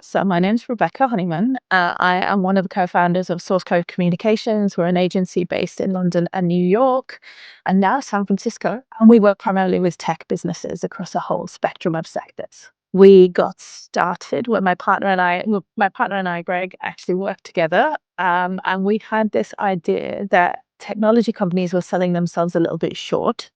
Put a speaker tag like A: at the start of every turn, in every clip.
A: So my name's Rebecca Honeyman. I am one of the co-founders of SourceCode Communications. We're an agency based in London and New York, and now San Francisco. And we work primarily with tech businesses across a whole spectrum of sectors. We got started when my partner and I, Greg, actually worked together, and we had this idea that technology companies were selling themselves a little bit short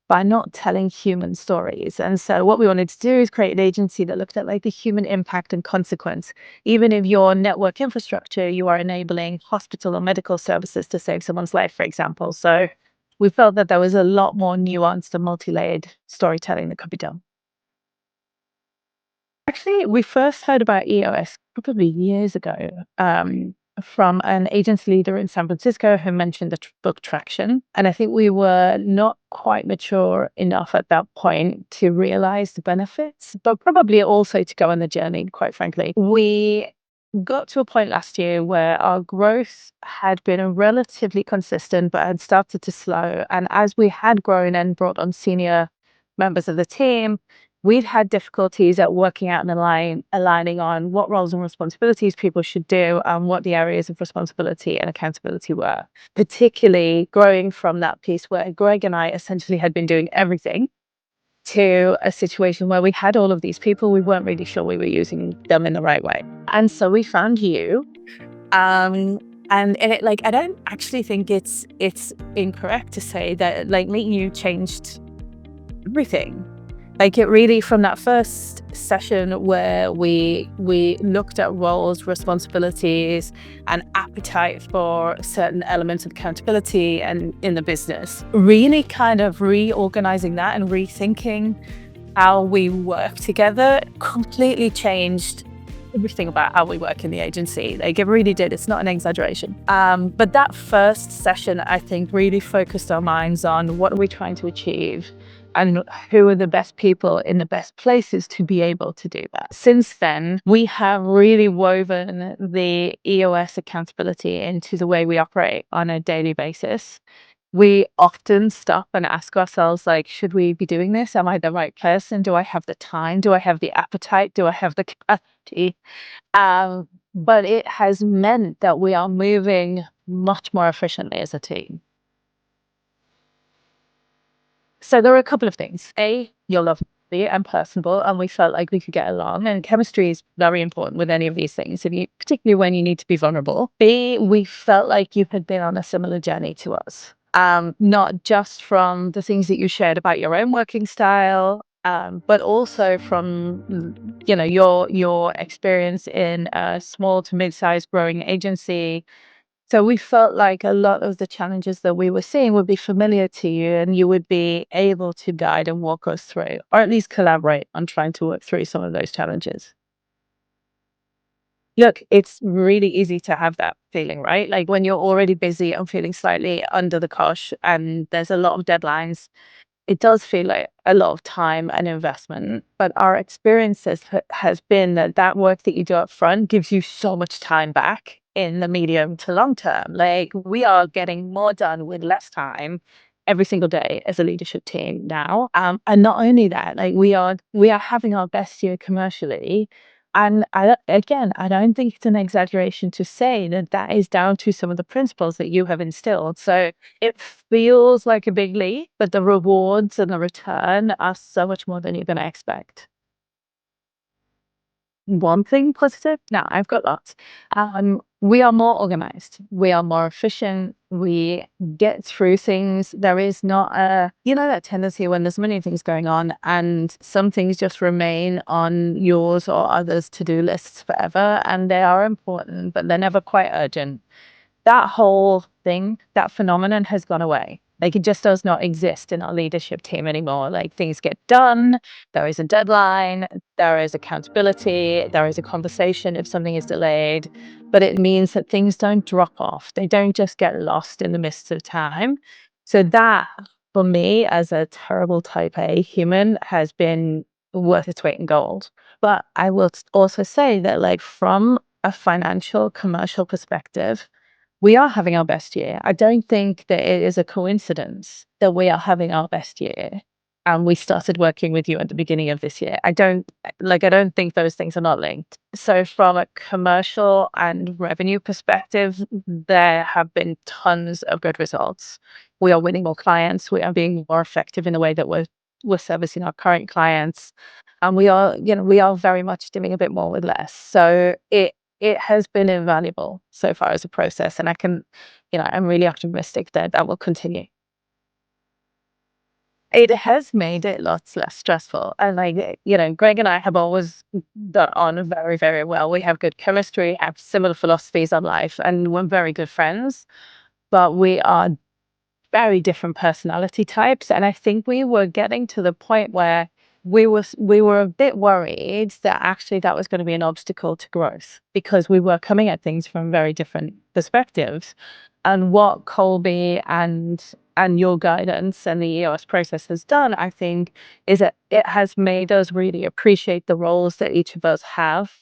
A: by not telling human stories. And so what we wanted to do is create an agency that looked at like the human impact and consequence. Even if your network infrastructure, you are enabling hospital or medical services to save someone's life, for example. So we felt that there was a lot more nuanced and multi-layered storytelling that could be done. Actually, we first heard about EOS probably years ago, from an agency leader in San Francisco who mentioned the book Traction. And I think we were not quite mature enough at that point to realize the benefits, but probably also to go on the journey, quite frankly. We got to a point last year where our growth had been relatively consistent, but had started to slow. And as we had grown and brought on senior members of the team, we've had difficulties at working out and aligning on what roles and responsibilities people should do and what the areas of responsibility and accountability were, particularly growing from that piece where Greg and I essentially had been doing everything to a situation where we had all of these people, we weren't really sure we were using them in the right way. And so we found you. Um, and it, like, I don't actually think it's incorrect to say that like meeting you changed everything. Like it really, from that first session where we looked at roles, responsibilities, and appetite for certain elements of accountability and in the business, really kind of reorganizing that and rethinking how we work together completely changed everything about how we work in the agency. Like it really did. It's not an exaggeration. But that first session, I think, really focused our minds on what are we trying to achieve and who are the best people in the best places to be able to do that. Since then, we have really woven the EOS accountability into the way we operate on a daily basis. We often stop and ask ourselves, like, should we be doing this? Am I the right person? Do I have the time? Do I have the appetite? Do I have the capacity? But it has meant that we are moving much more efficiently as a team. So there are a couple of things. A, you're lovely and personable, and we felt like we could get along. And chemistry is very important with any of these things, particularly when you need to be vulnerable. B, we felt like you had been on a similar journey to us, not just from the things that you shared about your own working style, but also from your experience in a small to mid-sized growing agency. So we felt like a lot of the challenges that we were seeing would be familiar to you, and you would be able to guide and walk us through, or at least collaborate on trying to work through some of those challenges. Look, it's really easy to have that feeling, right? Like when you're already busy and feeling slightly under the cosh and there's a lot of deadlines, it does feel like a lot of time and investment. But our experiences has been that that work that you do up front gives you so much time back in the medium to long term. Like we are getting more done with less time every single day as a leadership team now. And not only that, like we are having our best year commercially. And again, I don't think it's an exaggeration to say that that is down to some of the principles that you have instilled. So it feels like a big leap, but the rewards and the return are so much more than you're going to expect. One thing positive? No, I've got lots. We are more organized. We are more efficient. We get through things. There is not that tendency when there's many things going on and some things just remain on yours or others' to-do lists forever. And they are important, but they're never quite urgent. That whole thing, that phenomenon has gone away. Like it just does not exist in our leadership team anymore. Like things get done, there is a deadline, there is accountability, there is a conversation if something is delayed, but it means that things don't drop off. They don't just get lost in the mists of time. So that, for me, as a terrible type A human, has been worth its weight in gold. But I will also say that like from a financial, commercial perspective, we are having our best year. I don't think that it is a coincidence that we are having our best year. and we started working with you at the beginning of this year. I don't think those things are not linked. So from a commercial and revenue perspective, there have been tons of good results. We are winning more clients. We are being more effective in the way that we're servicing our current clients. And we are very much doing a bit more with less. So it has been invaluable so far as a process. And I'm really optimistic that that will continue. It has made it lots less stressful. And Greg and I have always got on very, very well. We have good chemistry, have similar philosophies on life, and we're very good friends. But we are very different personality types. And I think we were getting to the point where we were a bit worried that actually that was going to be an obstacle to growth because we were coming at things from very different perspectives. And what Colby and your guidance and the EOS process has done, I think, is that it has made us really appreciate the roles that each of us have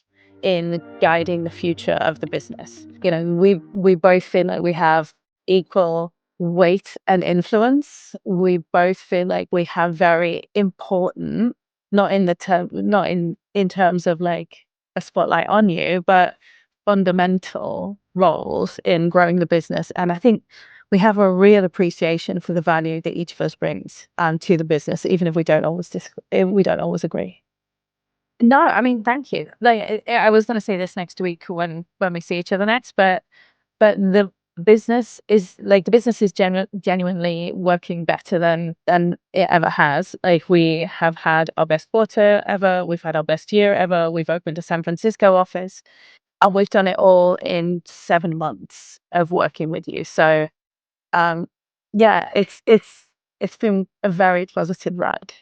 A: in guiding the future of the business. We both feel like we have equal weight and influence. We both feel like we have very important, not in terms of like a spotlight on you, but fundamental roles in growing the business. And I think we have a real appreciation for the value that each of us brings to the business, even if we don't always agree. No, I mean, thank you. I was going to say this next week when we see each other next, but the business is genuinely working better than it ever has. Like we have had our best quarter ever, we've had our best year ever, we've opened a San Francisco office, and we've done it all in 7 months of working with you. So yeah, it's been a very positive ride.